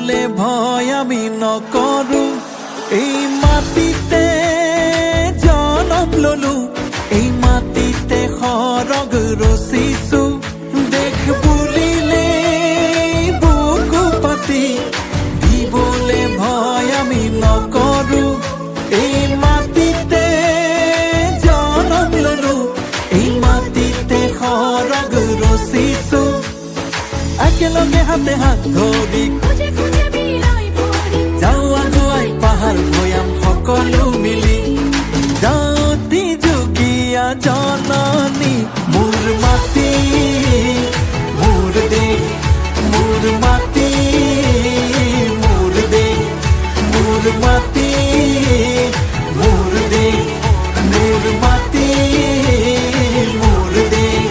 দিবলে ভয় আমি নকৰো এই মাটিতে জনম ললো এই মাটিতে সৰগ ৰচিছো দেখ বুলিলে বুকু পাতি দিবলে ভয় আমি নকৰো এই মাটিতে জনম ললো এই মাটিতে সৰগ ৰচিছো একেলগে হাতে হাত ধৰি যাওঁ আগুৱাই পাহাৰ ভৈয়াম সকলো মিলি জাতি যুগীয়া জননী মোৰ মাটি মোৰ দেশ মোৰ মাটি মোৰ দেশ মোৰ মাটি মোৰ দেশ মোৰ মাটি মোৰ দেশ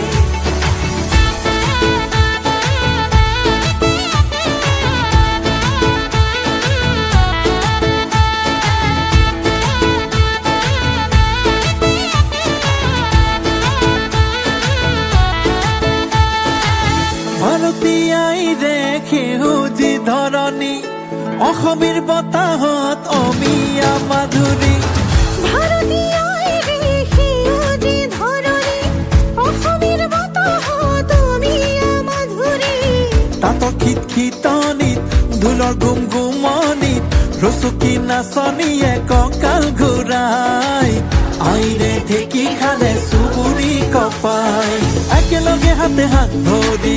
ভাৰতীয়াই দেখে হুজি ধৰণী অসমীৰ বতাহত অমিয়া মাধুৰী তাঁতৰ খিতখিতনিত ঢোলৰ গুমগুমনিত ৰচুকি নাচনীয়ে কঁকাল ঘূৰাই আইৰে ঢেঁকী খালে চুবুৰি কপাই একেলগে হাতে হাত ধৰি